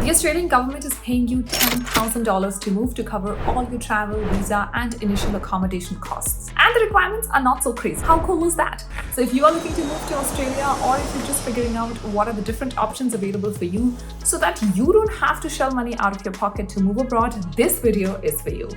The Australian government is paying you $10,000 to move to cover all your travel, visa, and initial accommodation costs. And the requirements are not so crazy. How cool is that? So if you are looking to move to Australia, or if you're just figuring out what are the different options available for you so that you don't have to shell money out of your pocket to move abroad, this video is for you.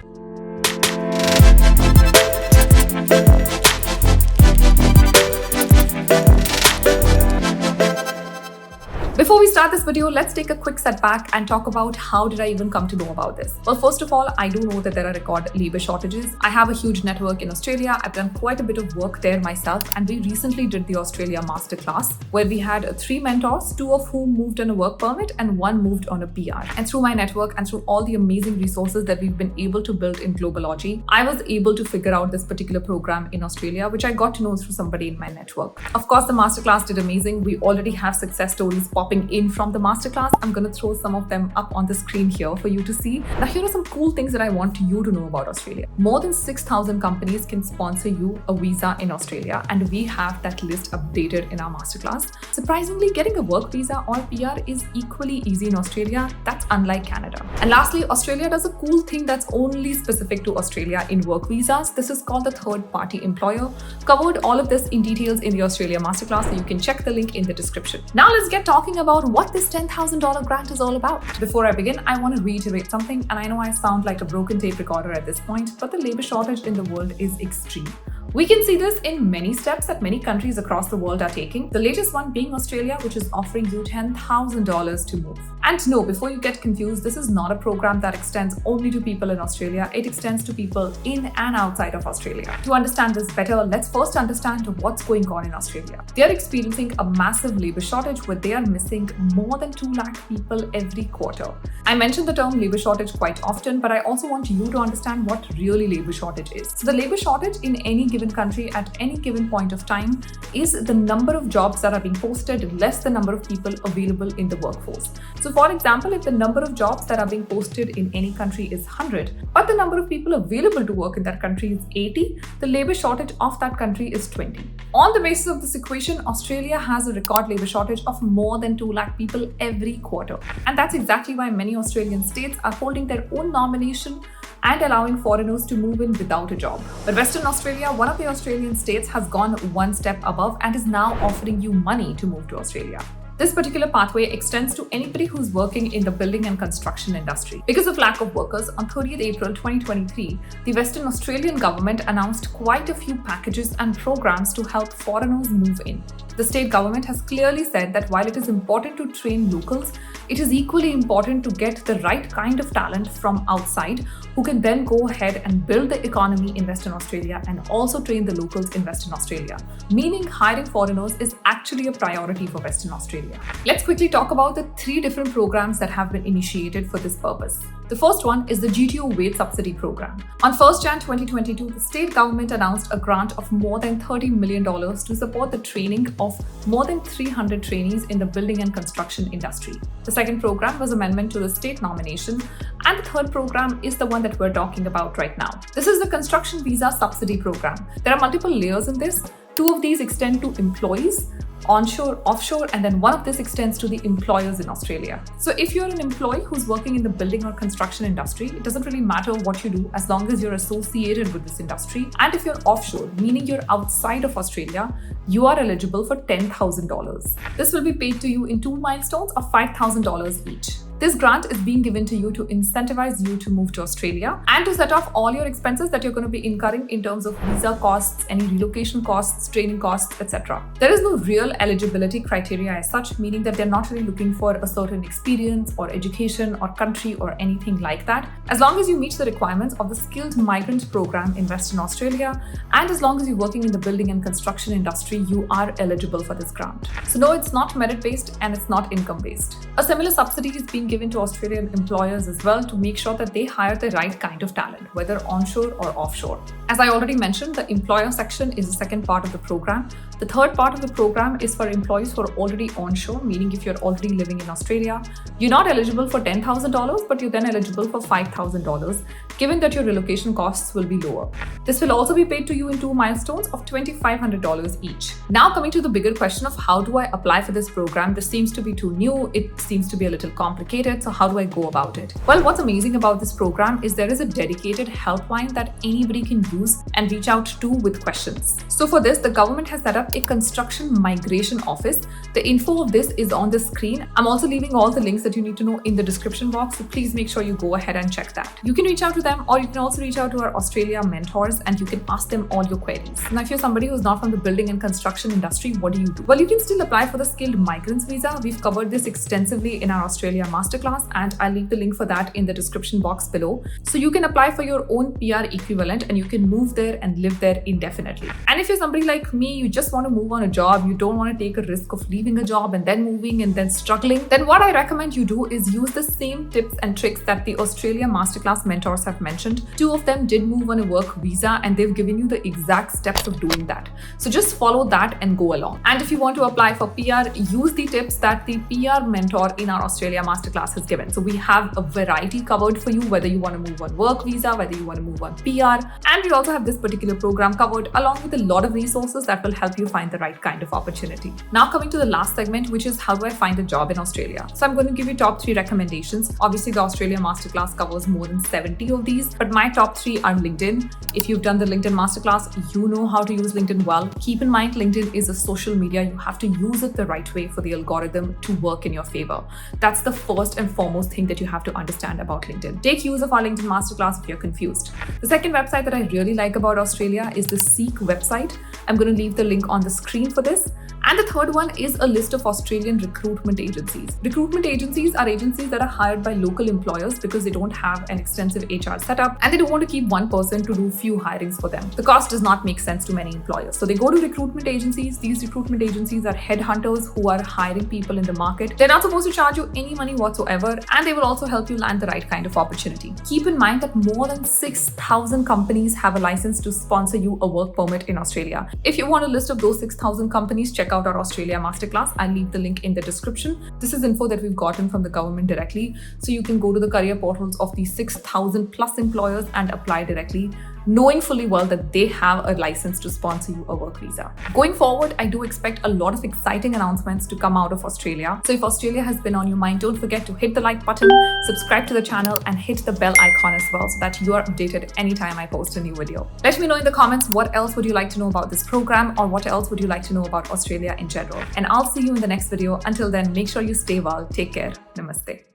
Before we start this video, let's take a quick step back and talk about how did I even come to know about this. Well, first of all, I do know that there are record labor shortages. I have a huge network in Australia. I've done quite a bit of work there myself, and we recently did the Australia Masterclass where we had 3 mentors, 2 of whom moved on a work permit and 1 moved on a PR. And through my network and through all the amazing resources that we've been able to build in Globalogy, I was able to figure out this particular program in Australia, which I got to know through somebody in my network. Of course, the Masterclass did amazing. We already have success stories popping in from the masterclass. I'm going to throw some of them up on the screen here for you to see. Now, here are some cool things that I want you to know about Australia. More than 6,000 companies can sponsor you a visa in Australia, and we have that list updated in our masterclass. Surprisingly, getting a work visa or PR is equally easy in Australia. That's unlike Canada. And lastly, Australia does a cool thing that's only specific to Australia in work visas. This is called the third-party employer. Covered all of this in details in the Australia masterclass, so you can check the link in the description. Now let's get talking about what this $10,000 grant is all about. Before I begin, I want to reiterate something, and I know I sound like a broken tape recorder at this point, but the labor shortage in the world is extreme. We can see this in many steps that many countries across the world are taking, the latest one being Australia, which is offering you $10,000 to move. And no, before you get confused, this is not a program that extends only to people in Australia. It extends to people in and outside of Australia. To understand this better, let's first understand what's going on in Australia. They are experiencing a massive labor shortage where they are missing more than 2 lakh people every quarter. I mention the term labor shortage quite often, but I also want you to understand what really labor shortage is. So the labor shortage in any given country at any given point of time is the number of jobs that are being posted less the number of people available in the workforce. So for example, if the number of jobs that are being posted in any country is 100, but the number of people available to work in that country is 80, the labor shortage of that country is 20. On the basis of this equation, Australia has a record labor shortage of more than 2 lakh people every quarter. And that's exactly why many Australian states are holding their own nomination and allowing foreigners to move in without a job. But Western Australia, one of the Australian states, has gone one step above and is now offering you money to move to Australia. This particular pathway extends to anybody who's working in the building and construction industry. Because of lack of workers, on 30th April 2023, the Western Australian government announced quite a few packages and programs to help foreigners move in. The state government has clearly said that while it is important to train locals, it is equally important to get the right kind of talent from outside who can then go ahead and build the economy in Western Australia and also train the locals in Western Australia. Meaning hiring foreigners is actually a priority for Western Australia. Let's quickly talk about the 3 different programs that have been initiated for this purpose. The first one is the GTO Wage Subsidy Program. On 1st Jan 2022, the state government announced a grant of more than $30 million to support the training of more than 300 trainees in the building and construction industry. The second program was amendment to the state nomination, and the third program is the one that we're talking about right now. This is the Construction Visa Subsidy Program. There are multiple layers in this. 2 of these extend to employees, onshore, offshore, and then one of this extends to the employers in Australia. So if you're an employee who's working in the building or construction industry, it doesn't really matter what you do as long as you're associated with this industry. And if you're offshore, meaning you're outside of Australia, you are eligible for $10,000. This will be paid to you in 2 milestones of $5,000 each. This grant is being given to you to incentivize you to move to Australia and to set off all your expenses that you're going to be incurring in terms of visa costs, any relocation costs, training costs, etc. There is no real eligibility criteria as such, meaning that they're not really looking for a certain experience or education or country or anything like that. As long as you meet the requirements of the Skilled Migrant Program in Western Australia, and as long as you're working in the building and construction industry, you are eligible for this grant. So no, it's not merit-based and it's not income-based. A similar subsidy is being given to Australian employers as well to make sure that they hire the right kind of talent, whether onshore or offshore. As I already mentioned, the employer section is the second part of the program. The third part of the program is for employees who are already onshore, meaning if you're already living in Australia, you're not eligible for $10,000, but you're then eligible for $5,000, given that your relocation costs will be lower. This will also be paid to you in 2 milestones of $2,500 each. Now coming to the bigger question of how do I apply for this program? This seems to be too new. It seems to be a little complicated. So how do I go about it? Well, what's amazing about this program is there is a dedicated helpline that anybody can use and reach out to with questions. So for this, the government has set up a construction migration office. The info of this is on the screen. I'm also leaving all the links that you need to know in the description box. So please make sure you go ahead and check that. You can reach out to them, or you can also reach out to our Australia mentors and you can ask them all your queries. Now, if you're somebody who's not from the building and construction industry, what do? Well, you can still apply for the skilled migrants visa. We've covered this extensively in our Australia masterclass, and I'll leave the link for that in the description box below. So you can apply for your own PR equivalent and you can move there and live there indefinitely. And if you're somebody like me, you just want to move on a job, you don't want to take a risk of leaving a job and then moving and then struggling, then what I recommend you do is use the same tips and tricks that the Australia masterclass mentors have mentioned. 2 of them did move on a work visa and they've given you the exact steps of doing that. So just follow that and go along. And if you want to apply for PR, use the tips that the PR mentor in our Australia masterclass has given. So we have a variety covered for you, whether you want to move on work visa, whether you want to move on PR. And we also have this particular program covered along with a lot of resources that will help you find the right kind of opportunity. Now coming to the last segment, which is how do I find a job in Australia? So I'm going to give you top 3 recommendations. Obviously, the Australia masterclass covers more than 70 of these, but my top 3 are LinkedIn. If you've done the LinkedIn masterclass, you know how to use LinkedIn well. Keep in mind, LinkedIn is a social media. You have to use it the right way for the algorithm to work in your favor. That's the first and foremost thing that you have to understand about LinkedIn. Take use of our LinkedIn masterclass if you're confused. The second website that I really like about Australia is the Seek website. I'm going to leave the link on the screen for this. And the third one is a list of Australian recruitment agencies. Recruitment agencies are agencies that are hired by local employers because they don't have an extensive HR setup and they don't want to keep one person to do few hirings for them. The cost does not make sense to many employers. So they go to recruitment agencies. These recruitment agencies are headhunters who are hiring people in the market. They're not supposed to charge you any money whatsoever, and they will also help you land the right kind of opportunity. Keep in mind that more than 6,000 companies have a license to sponsor you a work permit in Australia. If you want a list of those 6,000 companies, check out our Australia masterclass. I'll leave the link in the description. This is info that we've gotten from the government directly. So you can go to the career portals of these 6,000 plus employers and apply directly, knowing fully well that they have a license to sponsor you a work visa. Going forward, I do expect a lot of exciting announcements to come out of Australia. So if Australia has been on your mind, don't forget to hit the like button, subscribe to the channel, and hit the bell icon as well so that you are updated anytime I post a new video. Let me know in the comments what else would you like to know about this program, or what else would you like to know about Australia in general. And I'll see you in the next video. Until then, make sure you stay well. Take care. Namaste.